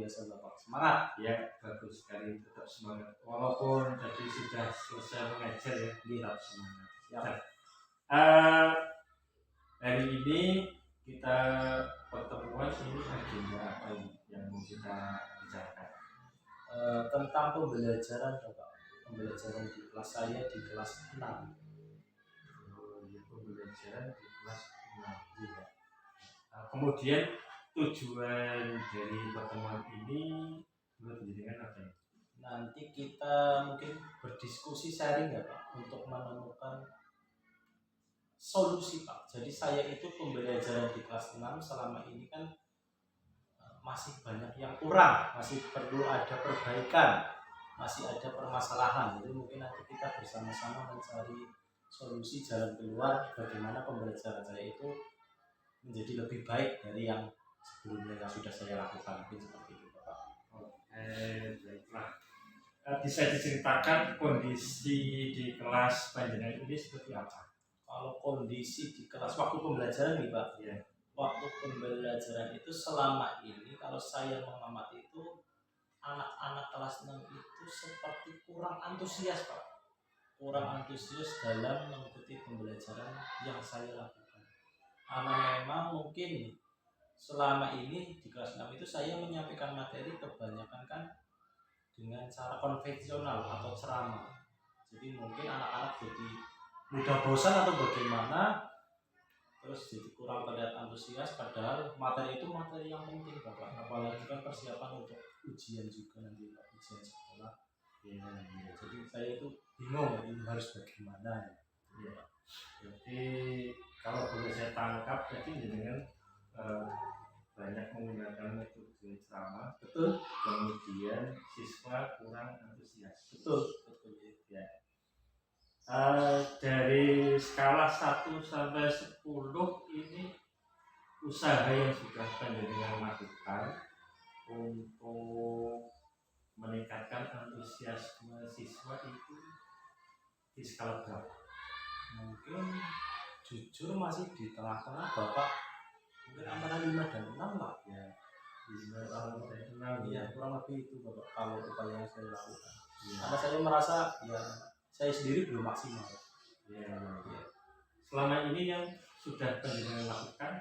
biasa Bapak. Semangat. Ya, bagus sekali, tetap semangat. Walaupun tadi sudah selesai mengajar ya, tetap semangat. Ya. Hari ini kita pertemuan ini agenda apa ini yang mau kita bicarakan? Tentang pembelajaran Bapak. Pembelajaran di kelas saya di kelas 6. Ya, pembelajaran di kelas 6 ya. Kemudian tujuan dari pertemuan ini menurut jenengan apa ya? Nanti kita mungkin berdiskusi sharing ya Pak untuk menemukan solusi Pak. Jadi saya itu pembelajaran di kelas 6 selama ini kan masih banyak yang kurang, masih perlu ada perbaikan, masih ada permasalahan. Jadi mungkin nanti kita bersama-sama mencari solusi jalan keluar bagaimana pembelajaran saya itu menjadi lebih baik dari yang sebelumnya yang sudah saya lakukan. Mungkin seperti itu Bapak. Baiklah. Bisa diceritakan kondisi di kelas panjenengan ini seperti apa? Kalau kondisi di kelas waktu pembelajaran nih Pak, Ya. Waktu pembelajaran itu selama ini kalau saya mengamati itu anak-anak kelas 6 itu seperti kurang antusias Pak, kurang antusias dalam mengikuti pembelajaran yang saya lakukan. Karena memang mungkin selama ini di kelas 6 itu saya menyampaikan materi kebanyakan kan dengan cara konvensional atau ceramah. Jadi mungkin anak-anak jadi mudah bosan atau bagaimana, terus jadi kurang terlihat antusias, padahal materi itu materi yang penting Bapak. Apalagi kan persiapan untuk ujian juga nanti Pak, ujian sekolah. Ya. Jadi saya itu bingung ini harus bagaimana ya. Jadi kalau boleh saya tangkap tadi dengan banyak menggunakan metode ceramah, betul. Kemudian siswa kurang antusias, betul ya. Dari skala 1 sampai 10 ini usaha yang sudah panjenengan lakukan untuk meningkatkan antusiasme siswa itu di skala berapa? Mungkin jujur masih di tengah-tengah Bapak, mungkin antara 5 dan 6 lah ya. 5 dan 6 ya, kurang lebih itu Bapak kalau upaya yang saya lakukan ya. Karena saya merasa ya saya sendiri belum maksimal ya. Selama ini yang sudah panjenengan lakukan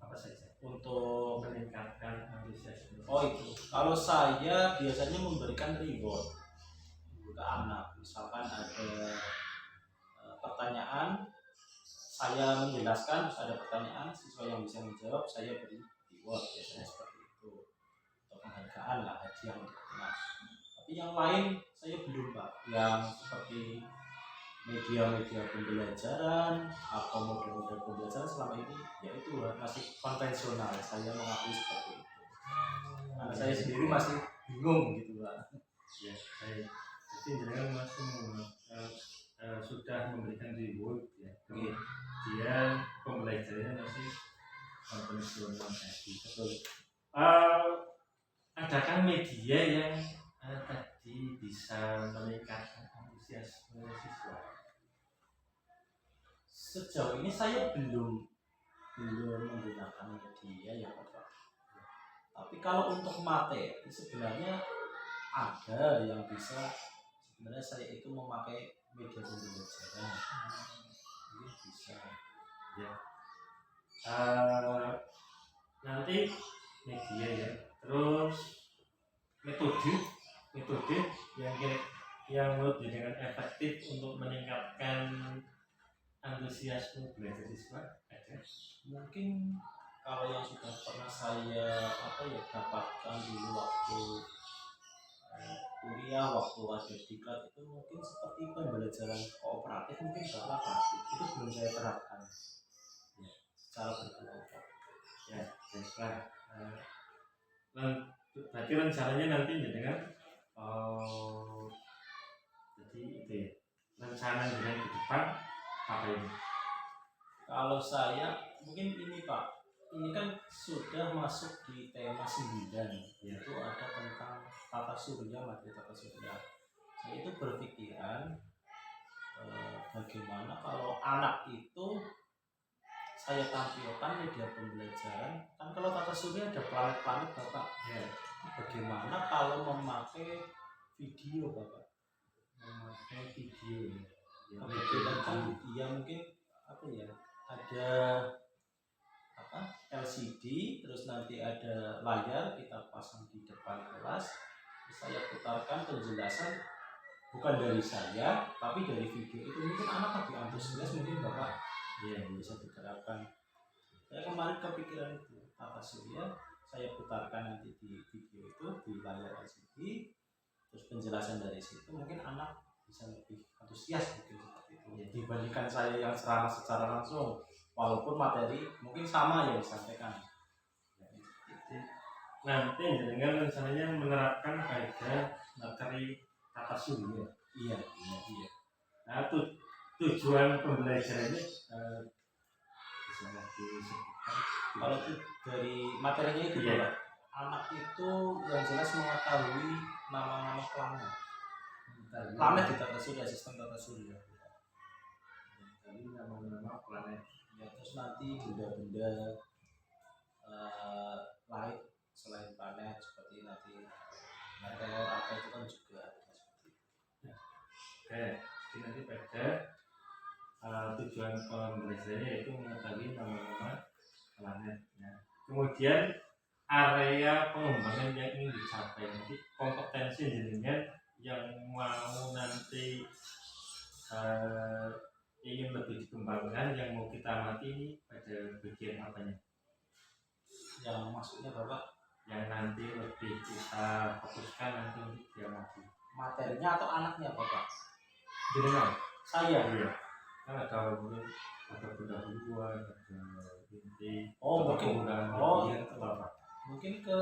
apa saja untuk meningkatkan antusiasme? Itu kalau saya biasanya memberikan reward ke anak, misalkan ada pertanyaan, saya menjelaskan, terus ada pertanyaan, siswa yang bisa menjawab, saya beri reward, biasanya seperti itu, atau penghargaan lah, hadiah untuk anak. Tapi yang lain saya belum Pak, yang seperti media-media pembelajaran atau model-model pembelajaran selama ini, yaitu masih konvensional, saya mengakui seperti itu. Karena saya sendiri masih bingung gitu Pak. Ya, baik. Jadi jenengan masih sudah memberikan reward ya. Kemudian pembelajarannya masih konvensional tadi. Betul. Adakah media yang tadi bisa meningkatkan antusiasme siswa? Sejauh ini saya belum menggunakan media ya Pak. Tapi kalau untuk materi sebenarnya ada yang bisa, sebenarnya saya itu memakai media pembelajaran. Ini bisa ya. Nanti media ya. Terus metode yang menurut dengan efektif untuk meningkatkan antusiasme belajar siswa ada? Mungkin kalau yang sudah pernah saya dapatkan dulu waktu kuliah, waktu ada diklat itu mungkin seperti pembelajaran kooperatif, mungkin kooperatif itu belum saya terapkan ya, secara berkelompok ya. Baiklah. Berarti rencananya nanti dengan jadi itu ya, rencana dengan ke depan apa ini? Kalau saya mungkin ini Pak, ini kan sudah masuk di tema 9, yaitu ada tentang tata surya, materi tata surya. Saya itu berpikiran bagaimana kalau anak itu saya tampilkan media pembelajaran, kan kalau tata surya ada planet-planet Bapak ya. Bagaimana kalau memakai video Bapak? memakai video ya. Ya, Kebetulan kan dia mungkin apa ya, ada apa LCD, terus nanti ada layar kita pasang di depan kelas, terus saya putarkan penjelasan bukan dari saya tapi dari video itu, mungkin anak lebih antusias, mungkin Bapak ya bisa diterapkan. Saya kemarin kepikiran itu tata surya, saya putarkan nanti di video itu di layar LCD, terus penjelasan dari situ, mungkin anak bisa lebih antusias mungkin seperti itu ya, dibandingkan saya yang ceramah secara langsung, walaupun materi mungkin sama yang disampaikan ya, Jadi, nanti dengan rencananya menerapkan kaedah materi tata surya. iya iya iya. Nah, tujuan pembelajarannya bisa disebutkan. Kalau itu dari materinya itu Iya. Pak, anak itu yang jelas mengetahui nama-nama planet. Planet di tata surya, sistem tata surya. Jadi nama-nama planet. Ya, terus nanti benda-benda lain selain planet seperti nanti meteor apa itu kan juga ada seperti itu. Oke, jadi nanti pada tujuan pembelajarannya yaitu mengetahui nama-nama planet. Ya. Kemudian area pengembangan yang ingin dicapai, nanti kompetensi jenengan yang mau nanti ingin lebih dikembangkan, yang mau kita amati ini pada bagian apanya? Yang maksudnya Bapak Yang nanti lebih kita fokuskan nanti untuk diamati. materinya atau anaknya Bapak? Jenengan? Saya. Iya. Kan ada mungkin ada pendahuluan, ada inti. Oh mungkin. Oh iya, atau apa? mungkin ke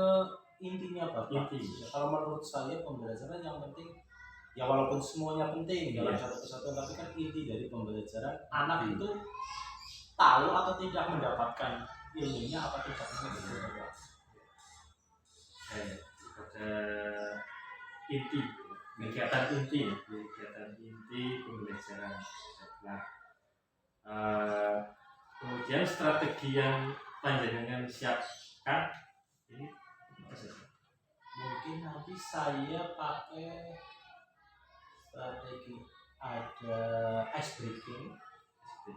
intinya Bapak. Inti. Ya, kalau menurut saya pembelajaran yang penting ya, walaupun semuanya penting dalam Iya. satu kesatuan, tapi kan inti dari pembelajaran anak itu tahu atau tidak mendapatkan ilmunya apa tidak, gitu Bapak. Pada inti, kegiatan inti pembelajaran. Nah, kemudian strategi yang panjenengan siapkan ini apa saja? Mungkin nanti saya pakai strategi ada ice breaking.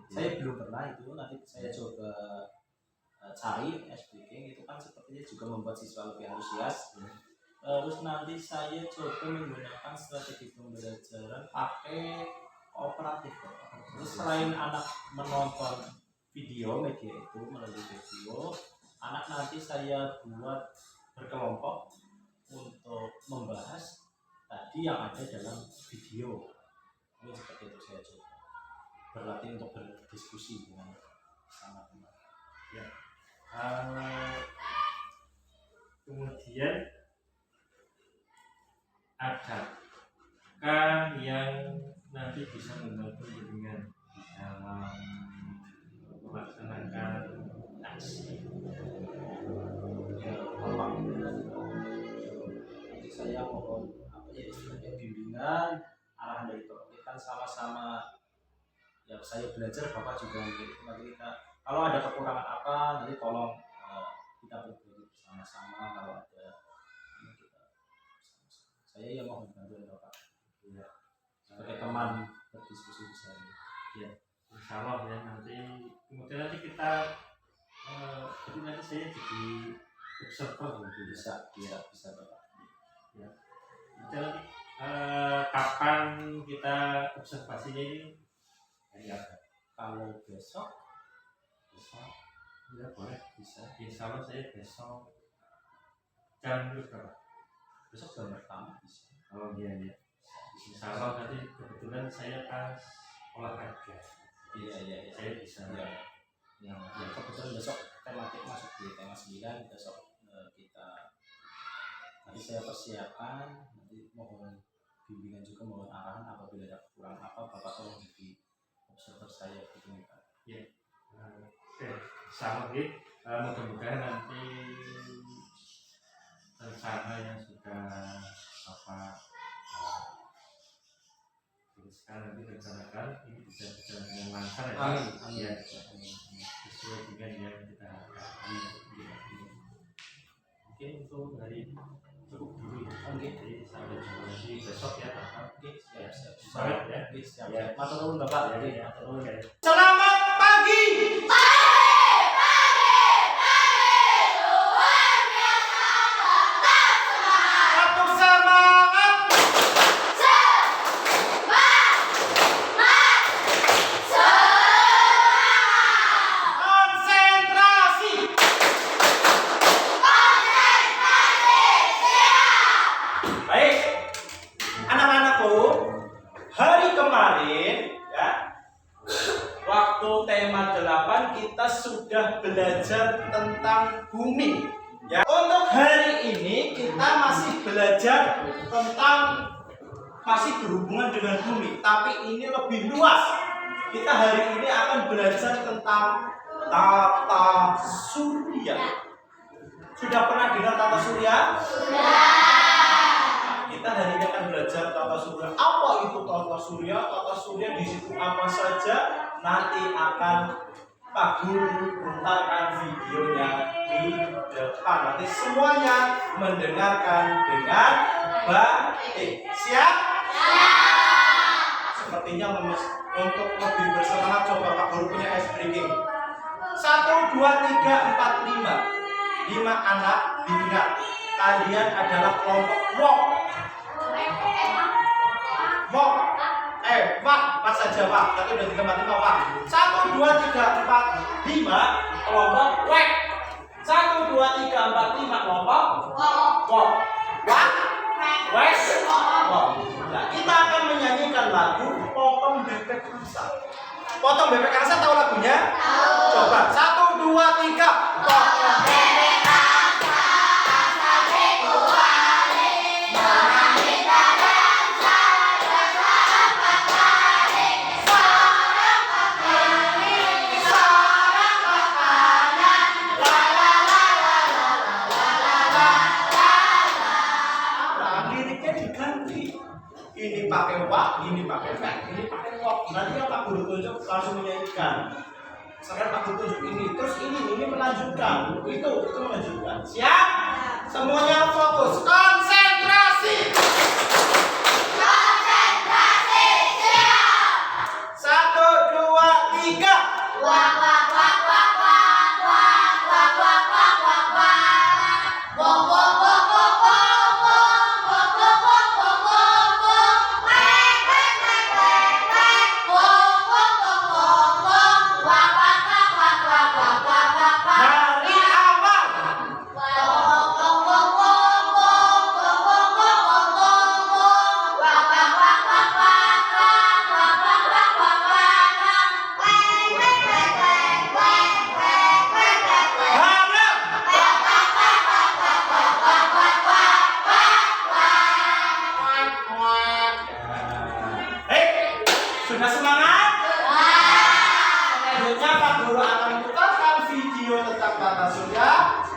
Saya belum pernah itu, nanti saya coba cari ice breaking itu kan sepertinya juga membuat siswa lebih antusias. Terus nanti saya coba menggunakan strategi pembelajaran pakai kooperatif. Jadi selain anak menonton video media itu melalui video, anak nanti saya buat berkelompok untuk membahas tadi yang ada dalam video. Ini seperti itu saya coba berlatih untuk berdiskusi dengan sama teman. Ya. Kemudian adakah yang nanti bisa membantu dengan dalam melaksanakan aksi? Ya, Bapak, nanti saya mohon apa ya istilahnya bimbingan arahan dari Bapak. Kita kan sama-sama ya, saya belajar, Bapak juga mungkin nanti kita kalau ada kekurangan apa nanti tolong kita berbagi bersama-sama, kalau ada ini kita bersama-sama. Saya ya mohon bantuan Bapak ya, sebagai teman berdiskusi di sana. Ya, insya Allah ya, nanti kemudian nanti kita jadi nanti saya jadi observer gitu. Bisa Bapak. Ya. Nanti kapan kita observasinya ini? Ya, Kalau besok ya boleh, bisa. Insya Allah saya besok jam berapa? Besok jam pertama bisa. Oh iya ya. Insya Allah nanti kebetulan saya pas olahraga. Iya. Saya bisa. Ya, kebetulan besok tematik masuk di tema 9, besok kita nanti saya persiapkan, nanti mohon bimbingan juga, mohon arahan apabila ada kekurangan apa Bapak tolong jadi observer saya begini Pak. Ya. Oke, sama gitu. Mudah-mudahan nanti rencana yang sudah tuliskan nanti rencanakan ini bisa berjalan dengan lancar ya. Amin. Ya, sesuai dengan yang kita harapkan. Mungkin untuk hari ini Jadi sampai jumpa lagi besok ya Bapak. Oke, siap. Semangat ya. Oke, siap. Ya. Matur nuwun Bapak. Ya, Oke, ya. matur nuwun. Oke. Selamat pagi. Satu semangat. Konsentrasi. Baik, anak-anakku, hari kemarin ya, waktu tema 8 kita sudah belajar tentang bumi. Ya, untuk hari ini kita masih belajar tentang masih berhubungan dengan bumi, tapi ini lebih luas. Kita hari ini akan belajar tentang tata surya. Sudah pernah dengar tata surya? Kita hari ini akan belajar tata surya. Apa itu tata surya? Tata surya di situ apa saja? Nanti akan Pak Guru putarkan videonya di depan. Nanti semuanya mendengarkan dengan baik. Siap? Sepertinya untuk lebih bersemangat coba Pak Guru punya ice breaking. 1, 2, 3, 4, 5. 5 anak diingat. Kalian adalah kelompok walk. Walk. Pak saja Pak. Tapi udah 3, 4, 5 Pak. 1, 2, 3, 4, 5 kelompok wek. 1, 2, 3, 4, 5 kelompok walk. Wak. Wek. Walk. Nah, kita akan menyanyikan lagu Potong Bebek Rasa. Potong Bebek Rasa tahu lagunya? Tahu. Coba 1, 2, 3. Potong bebek rasa, rasa dikuali, mengambil dalam rasa apa kali, seorang pemilik, seorang makanan, la la la la la la la la la. Nah, liriknya diganti. Ini pakai wak, ini pakai wek, ini pakai wok. Nanti yang Pak Guru tunjuk langsung menyanyikan. Sekarang Pak Guru tunjuk ini, terus ini melanjutkan. Itu melanjutkan. Siap? Semuanya fokus. Konsentrasi. Konsentrasi. Siap. 1, 2, 3. Wak wak wak wak wak wak wak wak wak wak wak. Wok wok wok wok wok wok wok wok wok wok wok wok. Wek wek wek wek wek. Wok wok wok wok wok. Wak wak wak wak wak wak wak wak wak. Dari awal. Wok wok wok wok wok wok wok wok wok wok wok. Wak wak wak wak wak wak wak wak wak wak wak. Wek wek wek wek wek wek wek wek wek. Bareng. Wak wak wak wak wak wak wak wak wak wak. Hei, sudah semangat? Selanjutnya Pak Guru akan putarkan video tentang tata surya.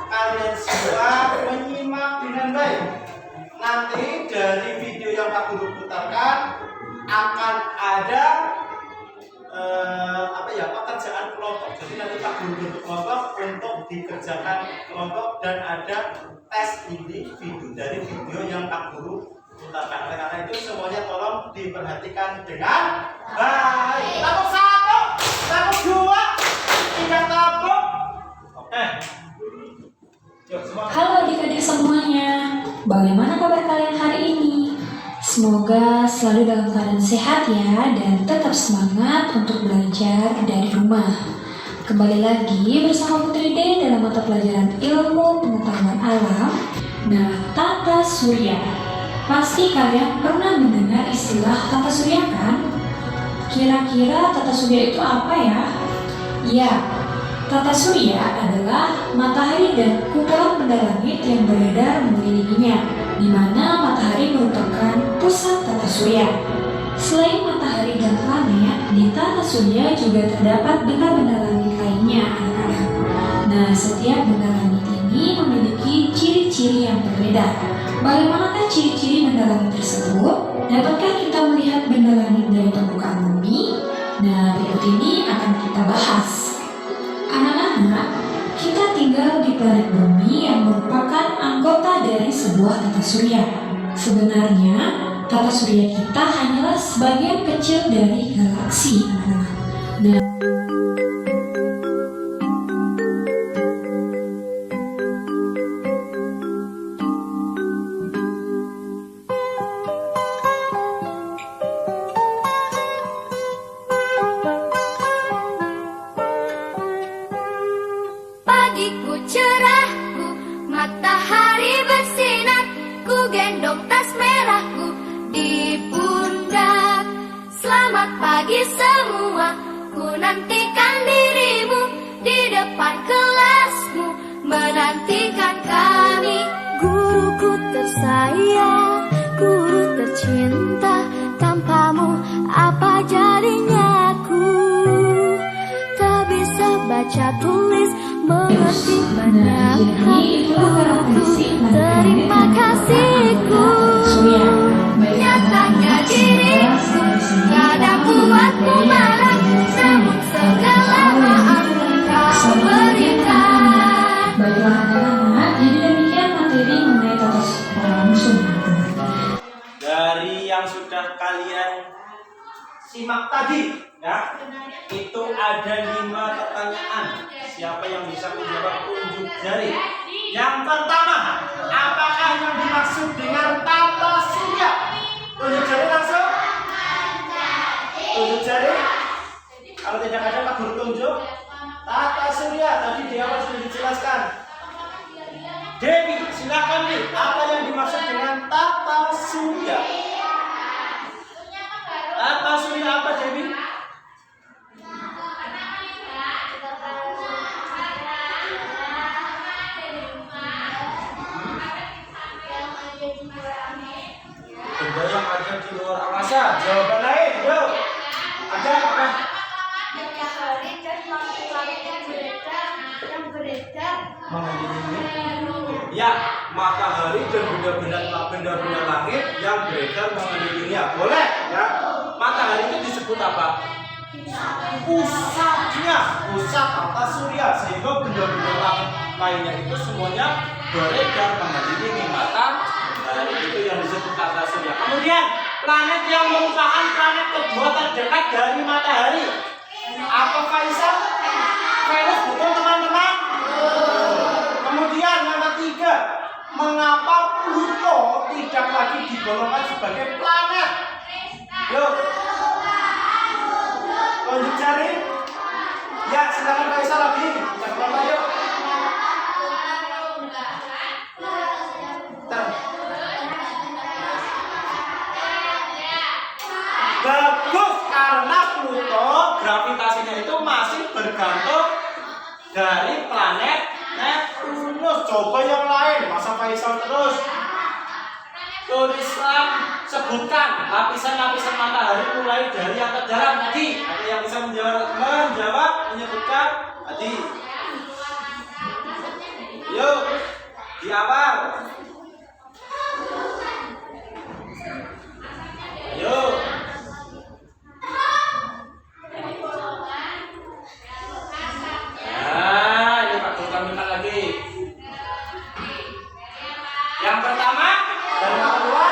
Kalian semua menyimak dengan baik. Nanti dari video yang Pak Guru putarkan akan ada pekerjaan kelompok. Jadi nanti Pak Guru bentuk kelompok untuk dikerjakan kelompok dan ada tes individu dari video yang Pak Guru putarkan. Oleh karena itu semuanya tolong diperhatikan dengan baik. Tepuk 1, tepuk 2, 3 tepuk. Oke. Yuk semua. Halo adik-adik semuanya, bagaimana kabar kalian hari ini? Semoga selalu dalam keadaan sehat ya, dan tetap semangat untuk belajar dari rumah. Kembali lagi bersama Putri D dalam mata pelajaran ilmu pengetahuan alam. Nah, tata surya. Pasti kalian pernah mendengar istilah tata surya kan? Kira-kira tata surya itu apa ya? Ya, tata surya adalah matahari dan kumpulan benda langit yang beredar mengelilinginya, di mana matahari merupakan pusat tata surya. Selain matahari dan planet, di tata surya juga terdapat benda-benda langit lainnya, anak-anak. Nah, setiap benda langit ini memiliki ciri-ciri yang berbeda. Bagaimanakah ciri-ciri benda langit tersebut? Dapatkah kita melihat benda langit dari permukaan bumi? Nah, berikut ini akan kita bahas. Anak-anak, kita tinggal di planet bumi yang merupakan anggota dari sebuah tata surya. Sebenarnya, tata surya kita hanyalah sebagian kecil dari galaksi, anak-anak. Nah, pagiku cerahku, matahari bersinar, ku gendong tas merahku di pundak. Selamat pagi semua, ku nantikan dirimu di depan kelasmu, menantikan kami. Guruku tersayang, guru tercinta, tanpamu apa jadinya aku? Tak bisa baca tulis, mengerti banyak hal. Guruku, terima kasihku. Nyatanya diriku kadang buatku marah, namun segala maaf kau berikan. baiklah anak-anak, jadi demikian materi mengenai tata surya musuh. Dari yang sudah kalian simak tadi, ya, itu ada 5 pertanyaan. Siapa yang bisa menjawab unjuk jari? Yang pertama, apakah yang dimaksud dengan tata surya? Unjuk jari langsung. Unjuk jari. Kalau tidak ada Pak Guru tunjuk. Tata surya tadi di awal sudah dijelaskan. Dewi, silakan nih. Apa yang dimaksud dengan tata surya? Tata surya apa, Dewi? Benda yang ada di luar angkasa. Jawaban lain, yuk. Ada apa? Matahari dan planet yang beredar Mengelilingi. Ya, matahari dan benda-benda langit yang beredar mengelilinginya. Boleh, ya. Matahari itu disebut apa? Pusatnya, pusat tata surya, sehingga benda-benda langit lainnya itu semuanya beredar mengelilingi matahari, itu yang disebut tata surya. Kemudian planet yang merupakan planet kedua terdekat dari matahari, apa, Faisal? Venus, betul teman-teman? Kemudian yang ketiga, mengapa Pluto tidak lagi digolongkan sebagai planet? Yuk, tunjuk jari. Ya, silakan Faisal lagi. Jangan lupa, yuk. Bagus, karena Pluto gravitasinya itu masih bergantung dari planet Neptunus. Coba yang lain, masa Faisal terus? Tulislah, sebutkan lapisan-lapisan matahari mulai dari yang terdalam tadi. Ada yang bisa menjawab, menyebutkan tadi? Yuk, di awal. Yuk. Nah, ini Pak Guru minta lagi. Yang pertama, dan yang kedua,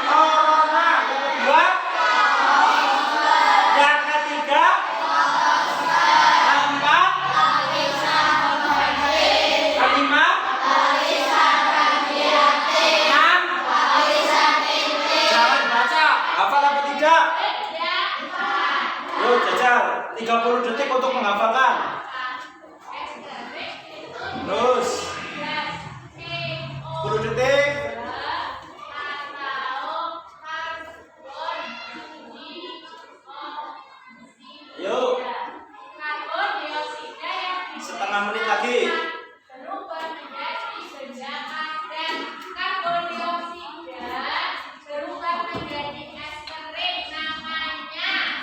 corona. Yang kedua, yang ketiga, keempat, kelima, enam, jangan baca, hafal apa tidak? Yuk jajal, 30 detik untuk menghafalkan. Terus 10 detik. Yuk, setengah menit lagi. berubah menjadi senyawa dan karbon dioksida berubah menjadi es krim, namanya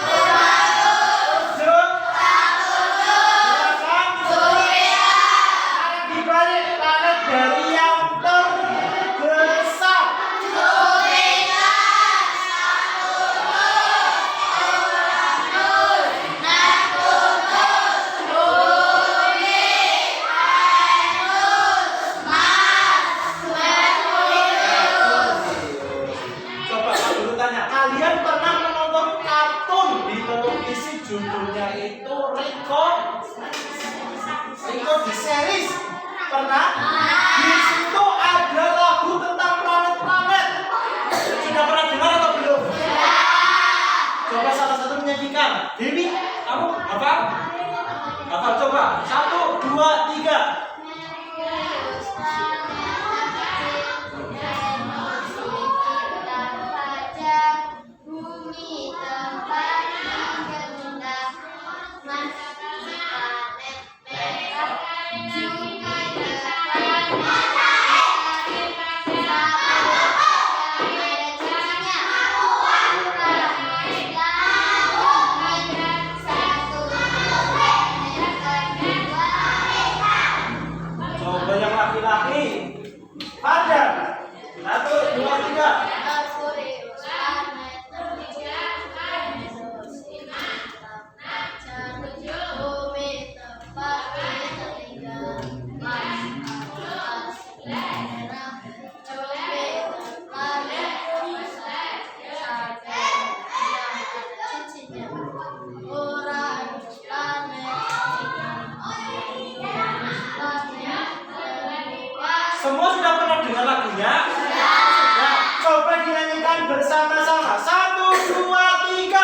Setuju? Silakan. Ada di balik planet dari yang terbesar. Coba Pak dulu tanya, kalian pernah menonton kartun di televisi judulnya itu Rico di series? Pernah? Di situ ada lagu tentang planet-planet. Sudah pernah dengar atau belum? Coba salah satu menyanyikan. Dewi, kamu hafal? Hafal coba. 1, 2, 3. Bumi tempat bergerak, planet merah, juga ya? Sudah. Coba dinyanyikan bersama-sama. 1, 2, 3.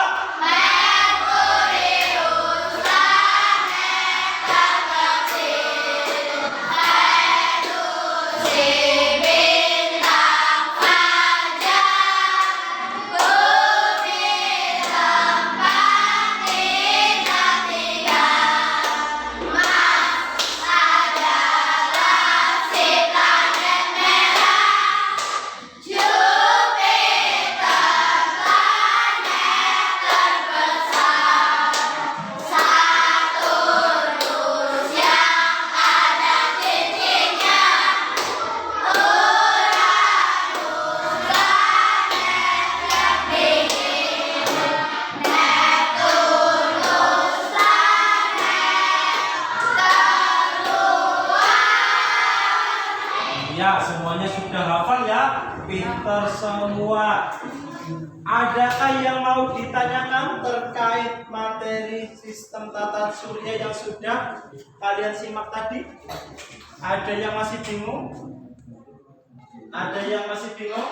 Ya, semuanya sudah hafal ya? Pinter semua. Adakah yang mau ditanyakan terkait materi sistem tata surya yang sudah kalian simak tadi? Ada yang masih bingung? Ada yang masih bingung?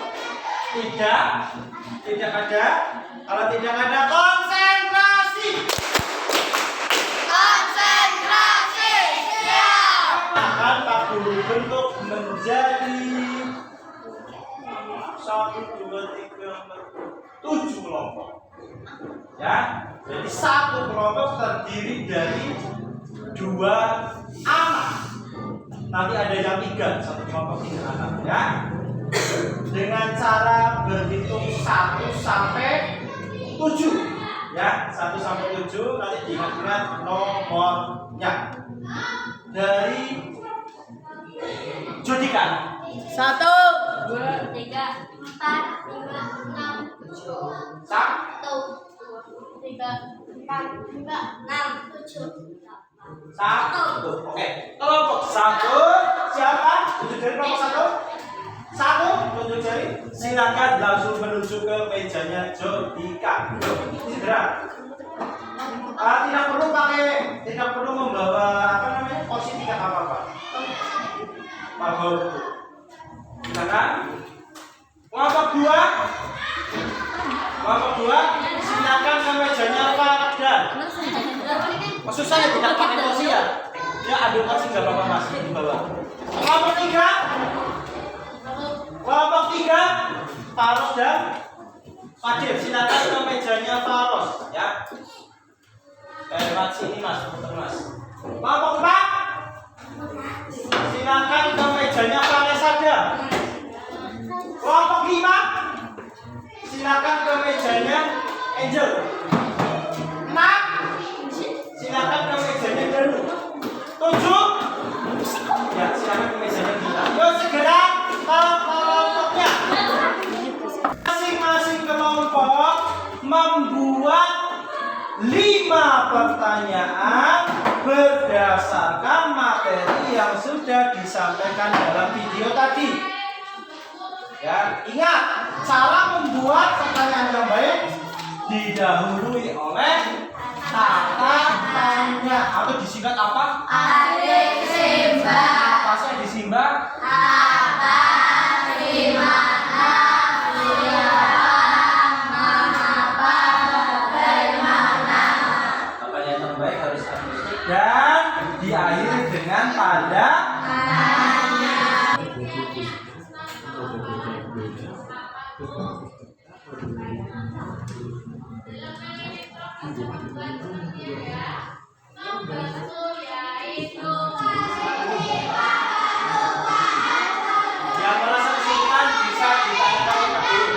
Tidak? Tidak ada? Kalau tidak ada, konsentrasi! Akan Pak Guru bentuk menjadi 1, 2, 3, 7 kelompok. Ya, jadi satu kelompok terdiri dari 2 anak. Nanti ada yang 3, satu kelompok 3 anak ya. Dengan cara berhitung 1 sampai 7. Ya, 1 sampai 7 nanti diingat-ingat nomornya. Dari Judika 1, 2, 3, 4, 5, 6, 7. 1, 2, 3, 4, 5, 6, 7. 1. Oke. Kelompok 1 siapa? Tunjuk jari kelompok 1. 1 tunjuk jari. Silakan langsung menuju ke mejanya Judika. Segera. Tidak perlu membawa apa namanya? Kursi, tidak apa-apa. Bawa buku. Silakan. Kelompok 2. Kelompok 2 silakan ke mejanya Fardan. Susah ya, tidak pakai kursi ya? Ya, ambil kursi nggak apa-apa mas, di bawah. Kelompok 3. Kelompok 3 Faros dan Fadil, silakan ke mejanya Faros ya. Lewat sini mas, putar mas. Kelompok 4 silakan ke mejanya Vanesada. Kelompok 5 silakan ke mejanya Angel. 6 silakan ke mejanya Danu. 7 ya silakan ke mejanya kita. Yuk segera ke kelompoknya. Masing-masing kelompok membuat 5 pertanyaan berdasarkan materi yang sudah disampaikan dalam video tadi. Ya, ingat cara membuat pertanyaan yang baik didahului oleh kata tanya atau disingkat apa? Apa sih disingkat? Pertanyaan yang baik harus artistik dan diakhiri dengan tanda yang merasa kesulitan bisa ditanyakan ke guru.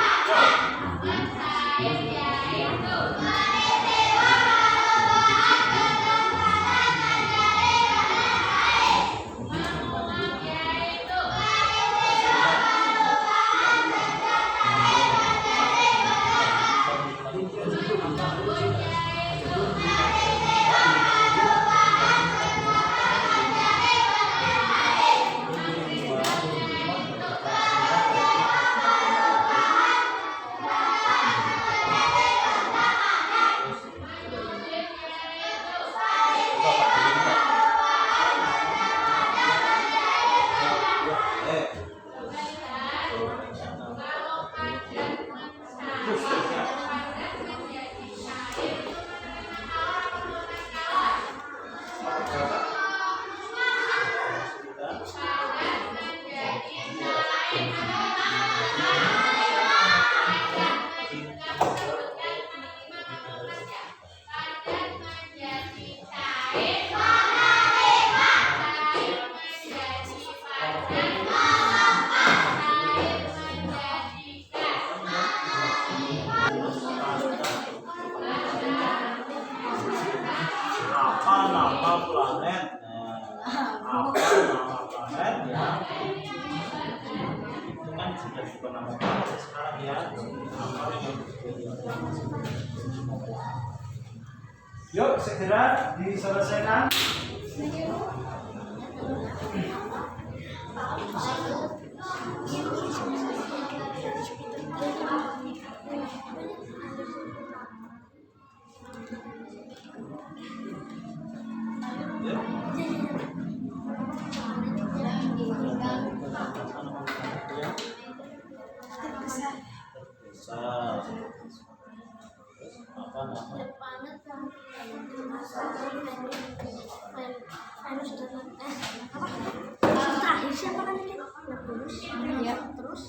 nama planet. Apa nama planet ya? Itu kan sudah bukan nama planet sekarang ya. Yuk segera diselesaikan. Besar. Apa nama? Terakhir siapa kan ini? Neptunus. Ya, terus.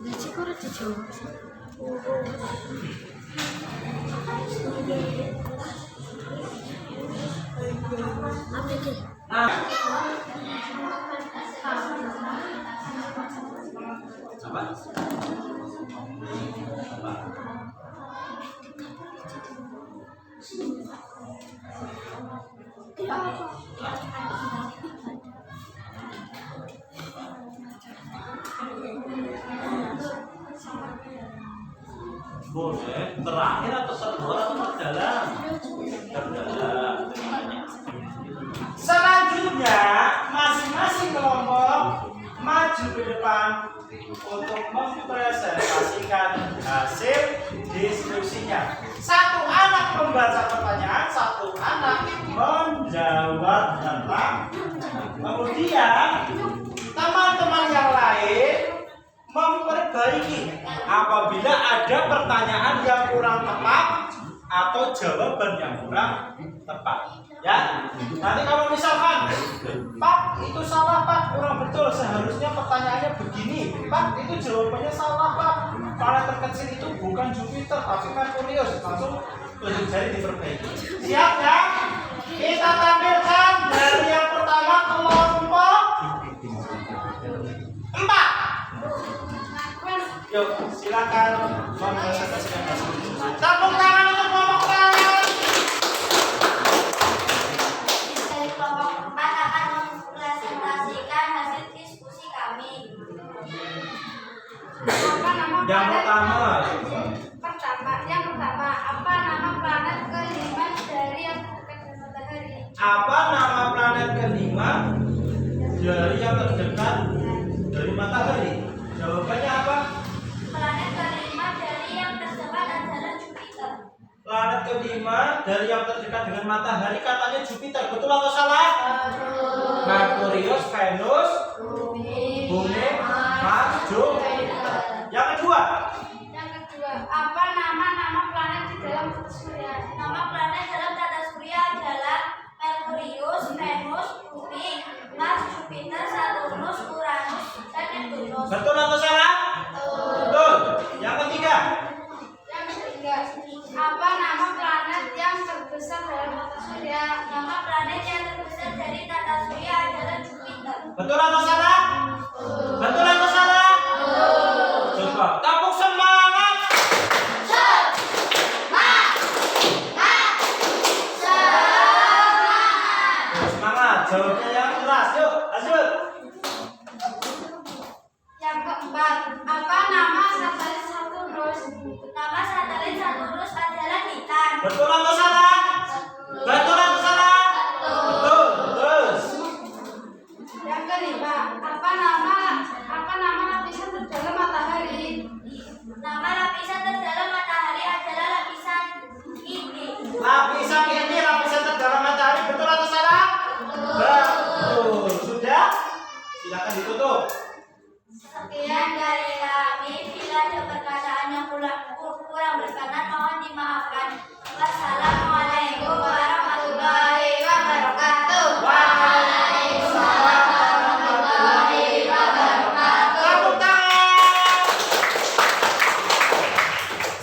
Gaji kok udah dijawab sih. Apa sih? Boleh terakhir atau terluar atau terdalam? Terdalam. Selanjutnya masing-masing kelompok maju ke depan untuk mempresentasikan hasil diskusinya. Satu anak membaca pertanyaan, satu anak menjawab tentang. Kemudian teman-teman yang lain memperbaiki apabila ada pertanyaan yang kurang tepat atau jawaban yang kurang tepat. Ya, nanti kalau misalkan Pak itu salah Pak, kurang betul, seharusnya pertanyaannya begini Pak, itu jawabannya salah Pak, planet terkecil itu bukan Jupiter tapi Merkurius, langsung tunjuk jari diperbaiki. Siap ya? Kita tampilkan dari yang pertama kelompok 4. Yuk, silakan mempresentasikan hasil. Tepuk tangan untuk kelompok kalian. Dari kelompok 4 akan mempresentasikan hasil diskusi kami. Apa nama Yang pertama, apa nama planet kelima dari yang terdekat dengan matahari? Apa nama planet kelima dari yang terdekat dari matahari? Jawabannya apa? Planet kelima dari yang terdekat adalah Jupiter. Planet kelima dari yang terdekat dengan matahari katanya Jupiter. Betul atau salah? Merkurius, Venus, Bumi, Mars, Jupiter. Yang kedua, Apa nama planet di dalam tata surya? Nama planet dalam tata surya adalah Merkurius, Venus, Bumi, Mars, Jupiter, Saturnus, Uranus, dan Neptunus. betul atau salah? Betul. Yang ketiga, Yang ketiga, apa nama planet yang terbesar dalam tata surya? Nama planet yang terbesar dari tata surya adalah Jupiter. betul atau salah? Betul atau salah? Coba tepuk semangat. Semangat, jawabnya yang keras. Yuk, lanjut. Yang keempat, apa nama satelit Saturnus? Nama satelit Saturnus adalah Titan. Betul atau salah? Betul atau salah? Betul. Terus. Yang kelima, apa nama lapisan terdalam matahari? Nama lapisan terdalam matahari adalah lapisan ini. Lapisan ini lapisan terdalam matahari. Betul atau salah? Betul. Sudah? Silakan ditutup. Sekian dari kami. Bila ada perkataan yang kurang berkenan mohon dimaafkan. Wassalamualaikum warahmatullahi wabarakatuh. Waalaikumsalam warahmatullahi wabarakatuh. Tepuk tangan.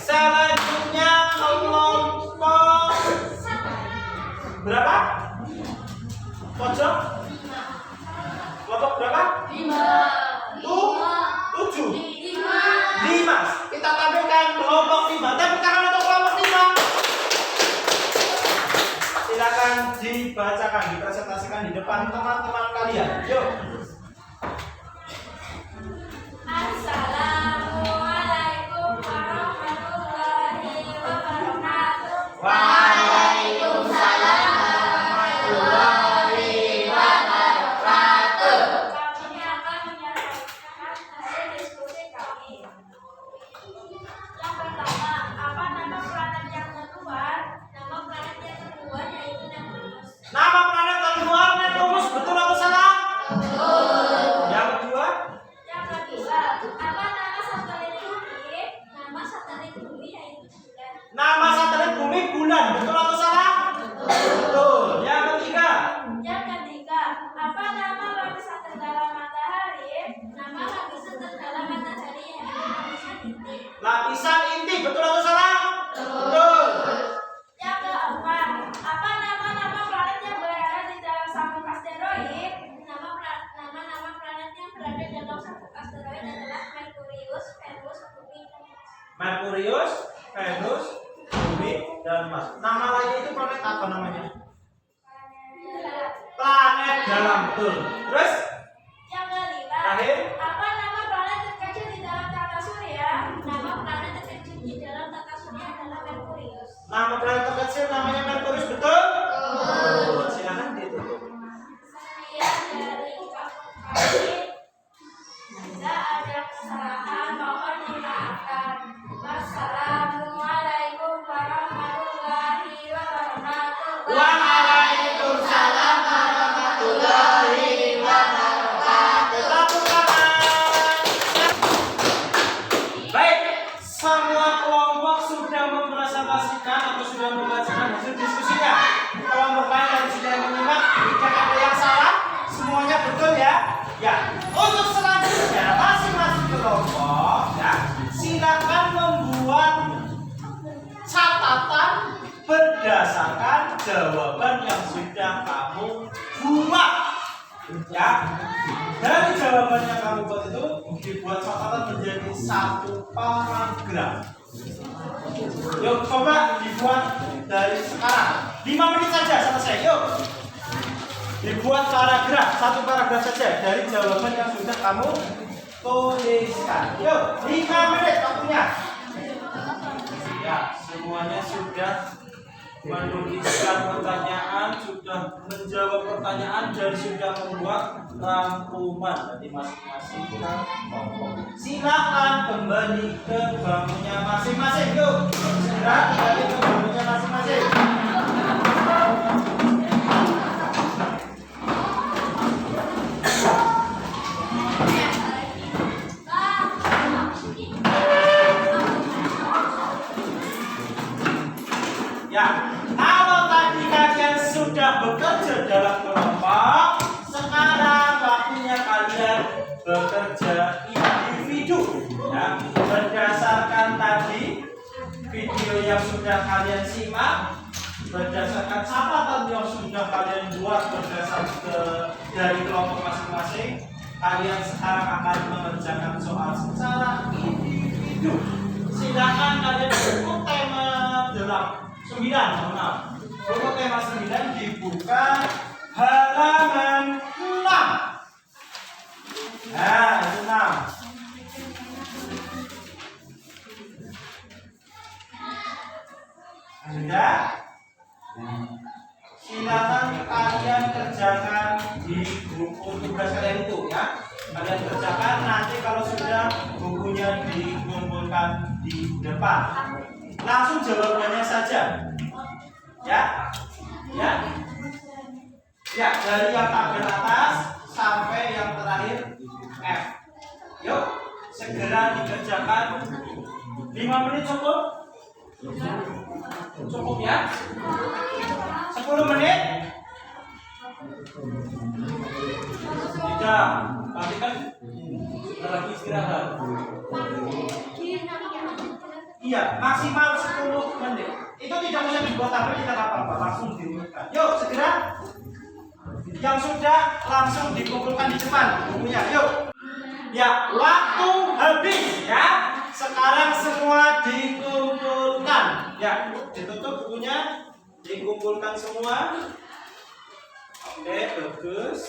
Selanjutnya kelompok berapa? Pojok? Kelompok berapa? 7. 5. Kita tampilkan kelompok 5. Tepuk tangan untuk kelompok 5. Silakan akan dibacakan, dipresentasikan di depan teman-teman kalian. Yuk. Assalamualaikum warahmatullahi wabarakatuh. Waalaikumsalam warahmatullahi wabarakatuh. Kami akan menyampaikan hasil diskusi kami. Yang pertama, apa nama planet yang terluar? Nama planet yang terluar yaitu Neptunus. Nama planet terluar Neptunus, betul atau salah? Betul. Yang kedua, Yang kedua, apa nama satelit bumi? Nama satelit bumi yaitu bulan. nama satelit bumi bulan, betul atau salah? Betul. Yang ketiga, Yang ketiga, apa nama lapisan terdalam matahari? Nama lapisan terdalam matahari yaitu lapisan inti. lapisan inti, betul atau salah? Betul. Yang keempat, apa nama-nama planet yang berada di dalam sabuk asteroid? Nama-nama planet yang berada di dalam sabuk asteroid adalah Merkurius, Venus, Bumi, dan Mars. Merkurius, Venus, Bumi, dan Mars. Nama lainnya itu planet apa namanya? Planet dalam, betul. Terus, Yang kelima, terakhir, apa nama planet terkecil di dalam tata surya? Nama planet terkecil di dalam tata surya adalah Merkurius. nama planet terkecil namanya Merkurius, betul? Betul. Silakan ditutup. Sekian dari kami. Jika ada kesalahan mohon dimaafkan. Wassalamualaikum warahmatullahi wabarakatuh. Waalaikumsalam warahmatullahi wabarakatuh. Tepuk tangan. Baik, semua kelompok sudah mempresentasikan atau sudah membacakan hasil diskusinya. Kelompok lain yang sudah menyimak, jika ada yang salah, semuanya betul ya. Ya, untuk selanjutnya masing-masing kelompok ya, silakan membuat catatan berdasarkan jawaban yang sudah kamu buat. Ya, dari jawaban yang kamu buat itu dibuat catatan menjadi satu paragraf. Yuk coba dibuat dari sekarang. 5 menit saja selesai. Yuk. Dibuat paragraf, satu paragraf saja dari jawaban yang sudah kamu tuliskan. Yuk, 5 menit waktunya. Ya, semuanya sudah menuliskan pertanyaan, sudah menjawab pertanyaan dan sudah membuat rangkuman dari masing-masing kelompok. Silakan kembali ke bangkunya masing-masing. Yuk, segera kembali ke bangkunya masing-masing. Ya, kalau tadi kalian sudah bekerja dalam kelompok, sekarang waktunya kalian bekerja individu. Ya, berdasarkan tadi video yang sudah kalian simak, berdasarkan catatan yang sudah kalian buat berdasarkan dari kelompok masing-masing, kalian sekarang akan mengerjakan soal secara individu. Silakan kalian buku tema 9, buku tema 9 dibuka halaman 6. Nah, itu 6. Sudah? Silakan kalian kerjakan di buku tugas kalian itu ya. Kalian kerjakan, nanti kalau sudah bukunya dikumpulkan di depan, langsung jawabannya saja. Ya. Ya. Ya, dari yang tabel atas sampai yang terakhir F. Yuk, segera dikerjakan. 5 menit cukup? Cukup ya? 10 menit? Tidak, tapi kan lagi istirahat. Iya, maksimal 10 menit. Itu tidak usah dibuat tabel, tidak apa-apa, langsung dirumuskan. Yuk, segera. Yang sudah langsung dikumpulkan di depan bukunya. Yuk. Ya, waktu habis ya. Sekarang semua dikumpulkan. Ya, ditutup bukunya. Dikumpulkan semua. Oke, bagus.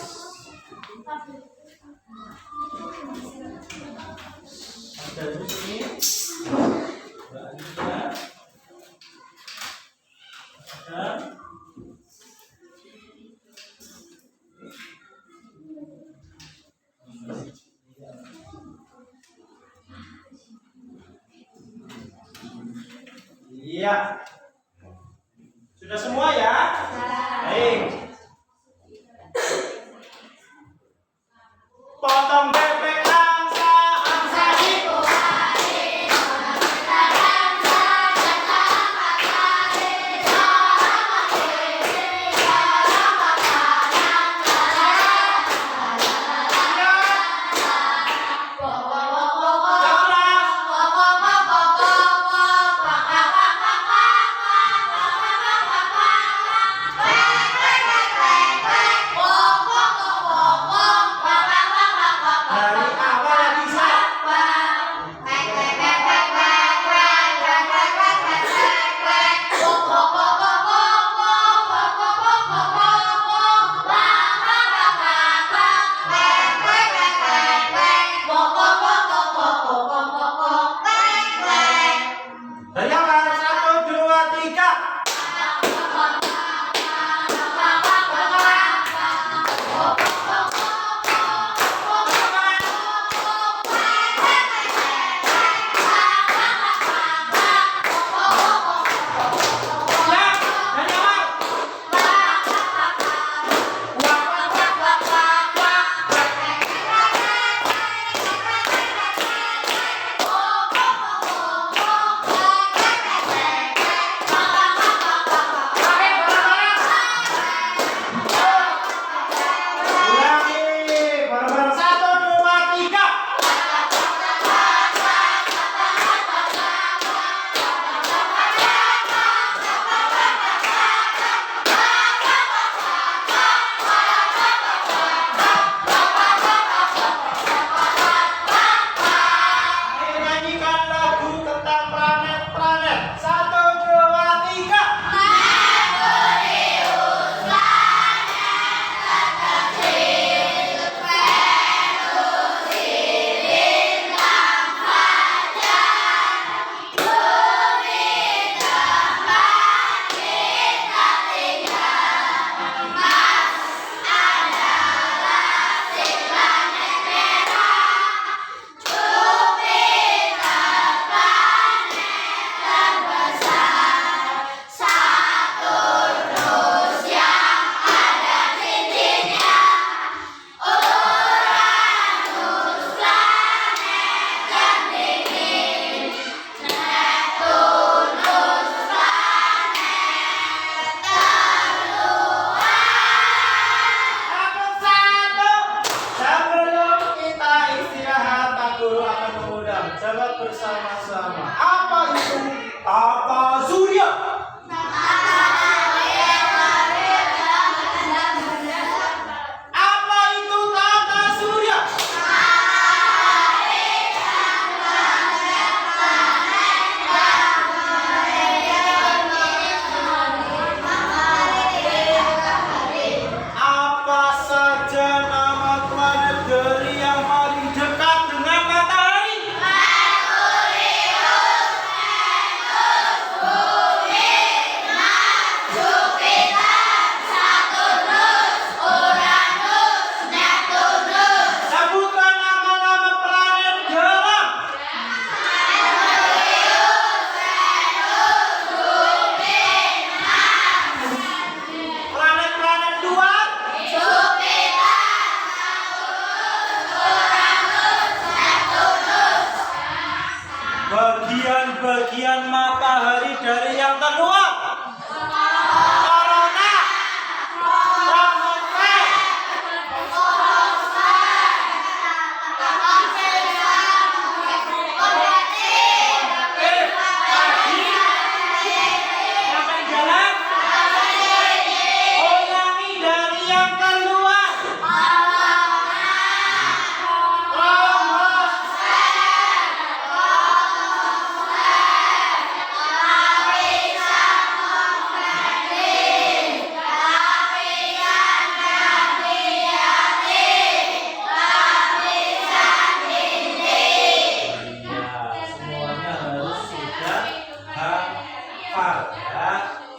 Ada di sini. Mbak Anita. Ada. Iya. Sudah semua ya? Baik. Potong bebek angsa itu.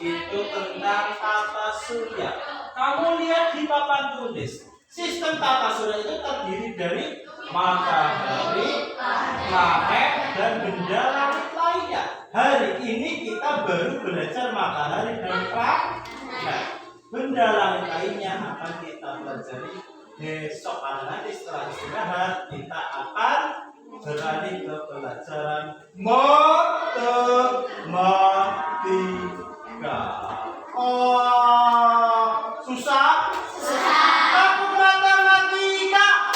itu tentang tata surya. Kamu lihat di papan tulis, sistem tata surya itu terdiri dari matahari, planet, dan benda langit lainnya. Hari ini kita baru belajar matahari dan planet. Benda langit lainnya akan kita pelajari besok, karena nanti setelah istirahat kita akan beralih ke pelajaran matematika. Oh, susah? Aku matematika.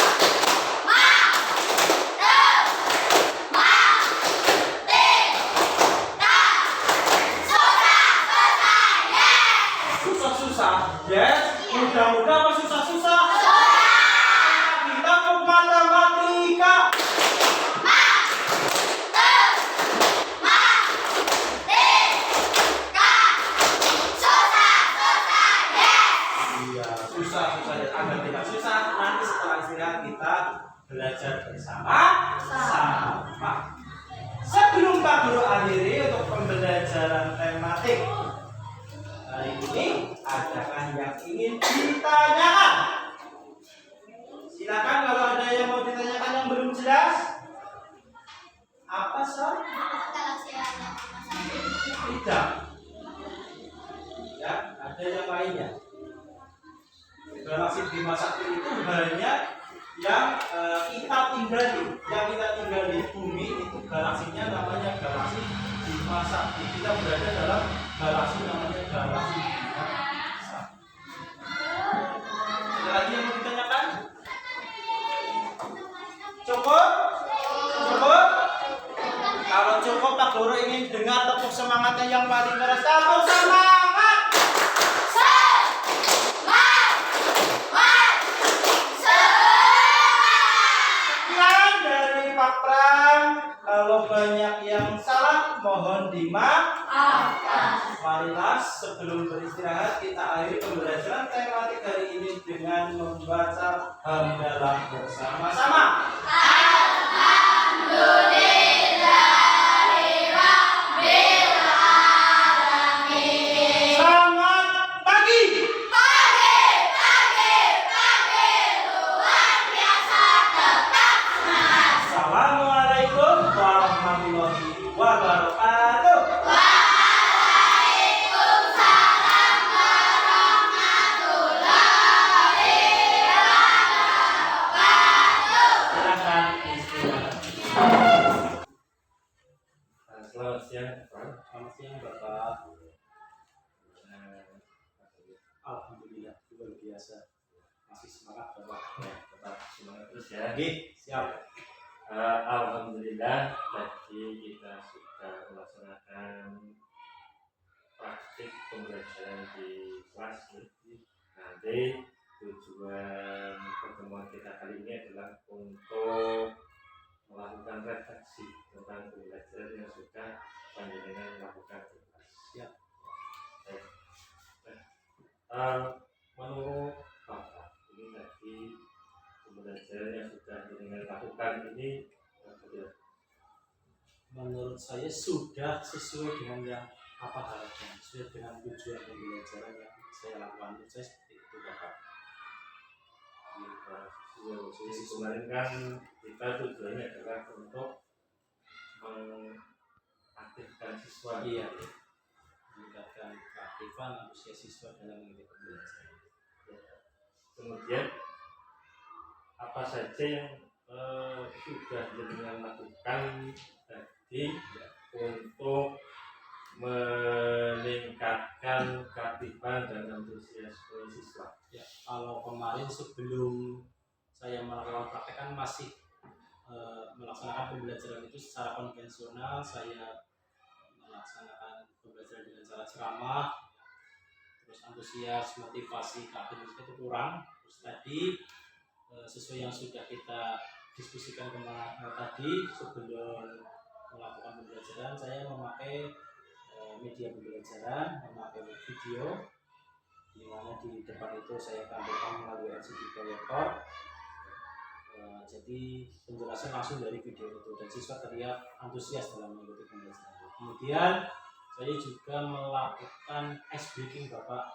Susah-susah, yes. Mudah-mudah apa susah-susah? Kita ke matematika. Iya, susah-susah ya. Agar tidak susah, nanti setelah istirahat kita belajar bersama-sama. Sebelum Pak Guru akhiri untuk pembelajaran tematik hari ini, adakah yang ingin ditanyakan? Silakan kalau ada yang mau ditanyakan yang belum jelas. Apa Sar? Tidak. Ya, ada yang lainnya. Galaksi Bima Sakti itu hanya yang kita tinggali, di bumi itu galaksinya namanya galaksi Bima Sakti. Kita berada dalam galaksi namanya galaksi Bima Sakti. Ada lagi yang mau ditanyakan? Cukup? Cukup? Kalau cukup, Pak Guru ingin dengar tepuk semangatnya yang paling keras. Tepuk semangat! Pak Pram, kalau banyak yang salah mohon dimaafkan. Marilah sebelum beristirahat kita akhiri pembelajaran tematik hari ini dengan membaca hamdalah bersama-sama. Selamat pagi. Assalamualaikum warahmatullahi wabarakatuh. Silakan istirahat. Selamat siang, Pak. Selamat siang Bapak. Alhamdulillah luar biasa. Masih semangat Bapak. Tetap semangat terus ya. Oke, siap. Alhamdulillah tadi kita sudah melaksanakan praktik pembelajaran di kelas. Nanti tujuan pertemuan kita kali ini adalah untuk melakukan refleksi tentang pembelajaran yang sudah panjenengan lakukan di kelas. Siap. Menurut Bapak, ini tadi pembelajaran yang sudah panjenengan lakukan ini betul. Menurut saya sudah sesuai dengan yang apa harapnya, sesuai dengan tujuan pembelajaran yang saya lakukan. Menurut saya seperti itu Bapak. Jadi kemarin kan kita tujuannya adalah untuk mengaktifkan siswa. Iya, meningkatkan keaktifan antusias siswa dalam mengikuti pembelajaran. Kemudian apa saja yang sudah dengan lakukan tadi untuk meningkatkan keaktifan dan antusiasme siswa? Ya, kalau kemarin sebelum saya melakukan praktek kan masih melaksanakan pembelajaran itu secara konvensional. Saya melaksanakan pembelajaran dengan cara ceramah, terus antusias, motivasi, keaktifan itu kurang. Terus tadi sesuai yang sudah kita diskusikan kemarin tadi sebelum melakukan pembelajaran, saya memakai media pembelajaran, memakai video, di mana di depan itu saya tampilkan melalui LCD proyektor. Jadi penjelasan langsung dari video itu dan siswa terlihat antusias dalam mengikuti pembelajaran. Kemudian Saya juga melakukan ice breaking Bapak.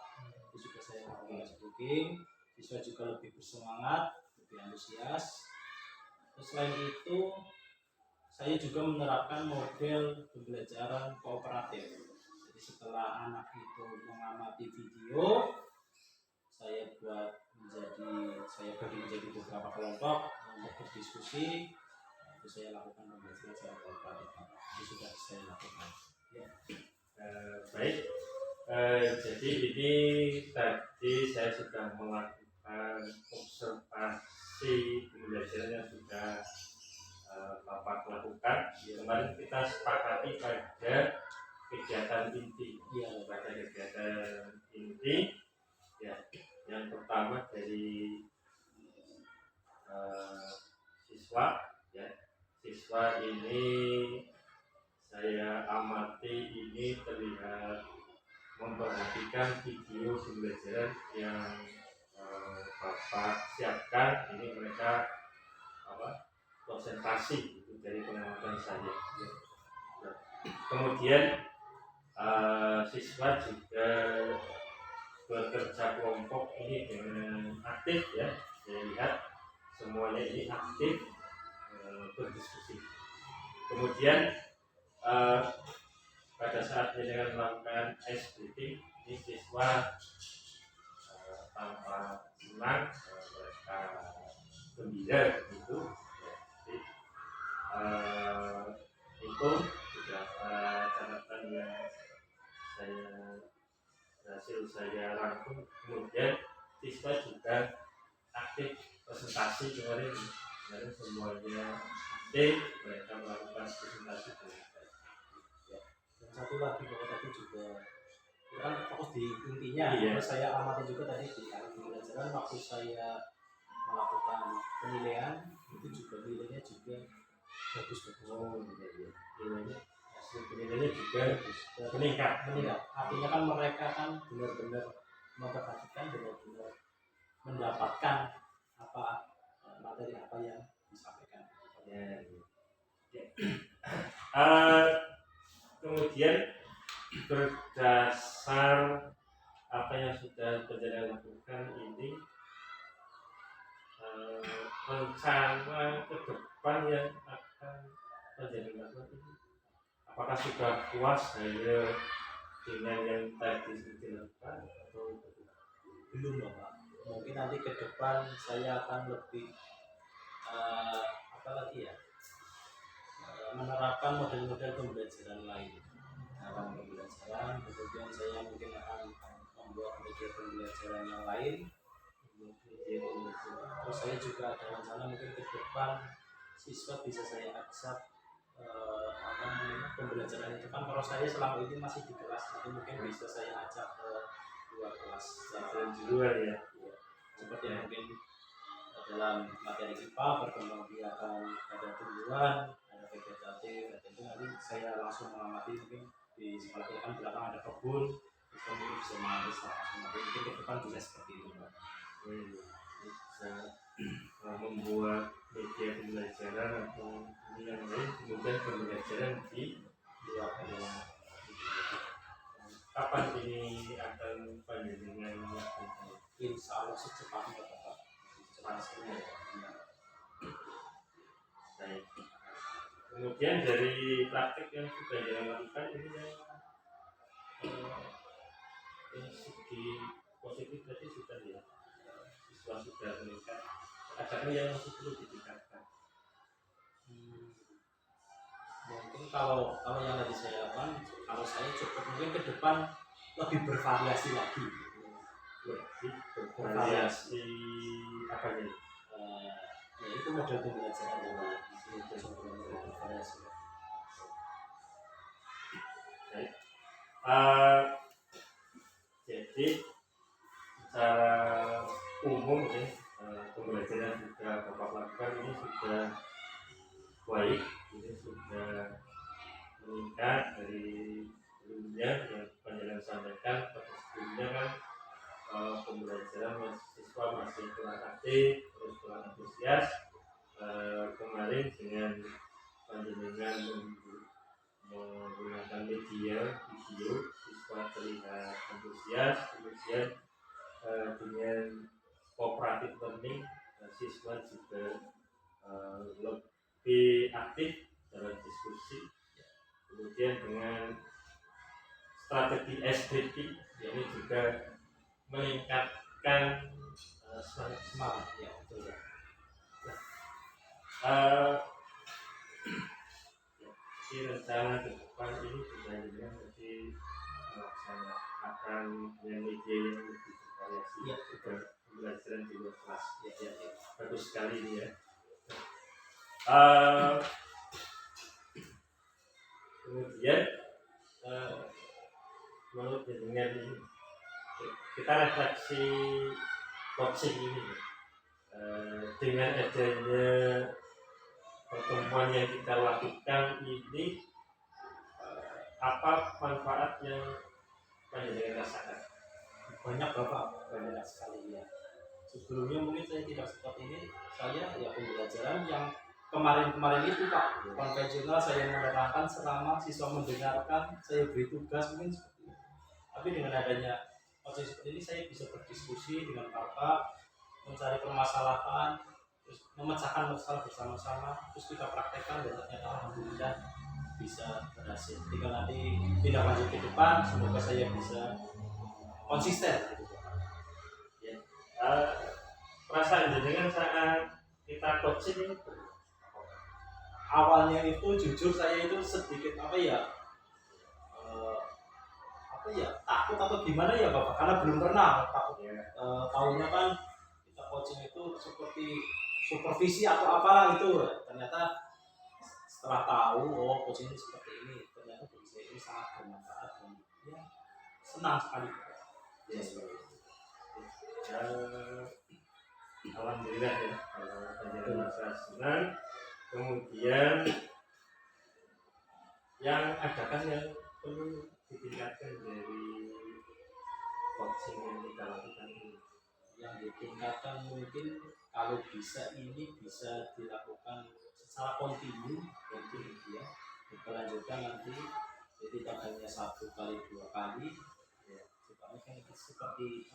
Itu juga saya lakukan ice breaking. Siswa juga lebih bersemangat, lebih antusias. Terus selain itu, saya juga menerapkan model pembelajaran kooperatif. Jadi setelah anak itu mengamati video, saya bagi menjadi beberapa kelompok untuk berdiskusi. Itu saya lakukan pembelajaran secara kooperatif. Itu sudah saya lakukan. Ya. Baik. Jadi ini tadi saya sudah melakukan observasi pembelajaran yang sudah Bapak lakukan. Kemarin kita sepakati pada kegiatan inti. Pada kegiatan inti, ya, yang pertama dari siswa, ya, siswa ini saya amati ini terlihat memperhatikan video pembelajaran yang Bapak siapkan. Ini mereka konsentrasi itu dari pengamatan saya. Kemudian siswa juga bekerja kelompok ini dengan aktif, ya. Saya lihat semuanya ini aktif berdiskusi. Kemudian pada saat dengan melakukan ice breaking, ini siswa tanpa senang, mereka gembira gitu. Jadi, itu beberapa catatan yang berhasil saya rangkum. Kemudian siswa juga aktif presentasi kemarin semuanya aktif, mereka melakukan presentasi dengan baik. Ya. Dan satu lagi Bapak tadi juga kan fokus di intinya. Iya. Terus saya amati juga tadi di pembelajaran waktu saya melakukan penilaian itu juga nilainya juga bagus-bagus. Nilainya hasil penilaiannya juga meningkat. Artinya kan mereka kan benar-benar memperhatikan, benar-benar mendapatkan materi apa yang disampaikan. Ya. Kemudian berdasar apa yang sudah berjalan lakukan ini, rencana ke depan yang akan terjadi lakukan ini, apakah sudah puas hanya dengan yang tadi sudah dilakukan atau belum Bapak? Mungkin nanti ke depan saya akan lebih menerapkan model-model pembelajaran lain dalam pembelajaran. Kemudian saya mungkin akan membuat media pembelajaran yang lain. Terus saya juga ada rencana mungkin ke depan siswa bisa saya ajak pembelajaran itu kan kalau saya selama ini masih di kelas, nanti mungkin bisa saya ajak ke luar kelas di luar, ya. Seperti mungkin dalam materi IPA perkembangbiakan pada tumbuhan, ada vegetatif, dan itu nanti saya langsung mengamati mungkin di sekolah kita kan belakang ada kebun, terus mungkin bisa mengamati secara langsung, mungkin ke depan bisa seperti itu Pak. Bisa membuat media pembelajaran atau ini yang lain, kemudian pembelajaran di luar kelas. Kapan ini akan panjenengan melakukan? Insya Allah secepatnya Bapak. Secepatnya. Baik. Kemudian dari praktek yang sudah dilakukan ini yang segi positif tadi sudah, ya, siswa sudah meningkat. Adakah yang masih perlu ditingkatkan? Mungkin kalau yang tadi saya lakukan, kalau saya cukup mungkin ke depan lebih bervariasi lagi. Lebih bervariasi apa ini? Ya itu model pembelajaran yang bervariasi. Baik. Jadi secara umum, ya, pembelajaran juga Bapak lakukan ini sudah baik, ini sudah meningkat dari sebelumnya yang panjenengan sampaikan. Pada sebelumnya kan pembelajaran siswa masih kurang aktif, terus kurang antusias. Kemarin dengan panjenengan menggunakan media video, siswa terlihat antusias. Kemudian dengan cooperative learning, siswa juga lebih aktif dalam diskusi. Kemudian dengan strategi SDT ini juga meningkatkan semangat ya, betul ya. Jadi rencana ke depan ini sebenarnya jadi melaksanakan media yang lebih bervariasi ya, juga pembelajaran di luar kelas ya, bagus sekali ini ya. Kemudian menurut dengan ini kita refleksi coaching ini dengan adanya pertemuan yang kita lakukan ini, apa manfaat yang panjenengan rasakan? Banyak Bapak, banyak sekali ya. Sebelumnya mungkin saya tidak seperti ini. Saya ya pembelajaran yang kemarin itu Pak, konvensional saya menerangkan selama siswa mendengarkan, saya beri tugas mungkin seperti itu. Tapi dengan adanya coaching seperti ini, saya bisa berdiskusi dengan Bapak, mencari permasalahan, terus memecahkan masalah bersama-sama, terus kita praktekkan dan ternyata alhamdulillah bisa berhasil. Tinggal nanti tidak lanjut ke depan, semoga saya bisa konsisten. Ya. Perasaan jenengan saat kita coaching ini Awalnya itu jujur saya itu sedikit takut atau gimana ya Bapak, karena belum pernah takut. Tahunya kan kita coaching itu seperti supervisi atau apalah itu. Ternyata setelah tahu coaching ini seperti ini, ternyata bagi saya ini sangat bermanfaat dan ya senang sekali. Alhamdulillah ya, kalau panjenengan merasa senang. Kemudian yang adakan yang perlu ditingkatkan dari coaching yang kita lakukan ini. Yang ditingkatkan mungkin kalau bisa ini bisa dilakukan secara kontinu ya, berkelanjutan nanti, jadi tidak hanya 1 kali 2 kali ya, supaya kan itu seperti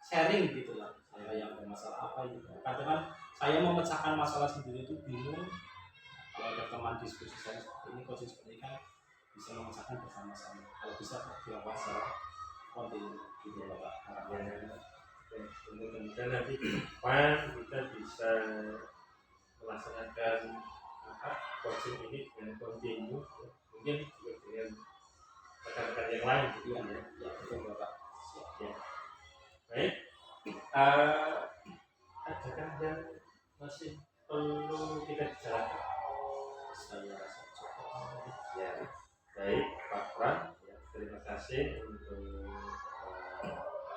sharing gitu lah. Saya yang ada masalah apa gitu, kadang kan saya memecahkan masalah sendiri itu bingung. Kalau ada teman diskusi saya seperti ini, coaching seperti ini kan bisa memecahkan bersama-sama. Kalau bisa dilakukan secara kontinu gitu ya Bapak. Mudah-mudahan nanti ke depan kita bisa melaksanakan coaching ini dengan kontinu, mungkin juga dengan rekan-rekan yang lain gitu ya. Ya betul Bapak. Ya. Baik, adakah yang masih perlu kita bicarakan? Saya rasa cukup. Ya, baik Pak Pran, ya, terima kasih untuk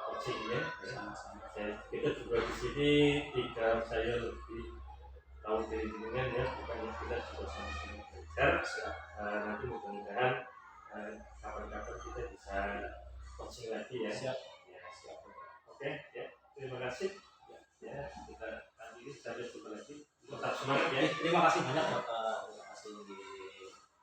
coachingnya. Sama-sama. Kita juga di sini tidak saya lebih tahu dari jenengan ya, bukannya kita juga sama-sama belajar. Nanti mudah-mudahan kapan-kapan kita bisa coaching lagi ya. Siap. Ya, siap. Oke, ya, terima kasih. Ya, kita lanjut sampai jumpa lagi. Tetap semangat ya. Terima kasih banyak Bapak.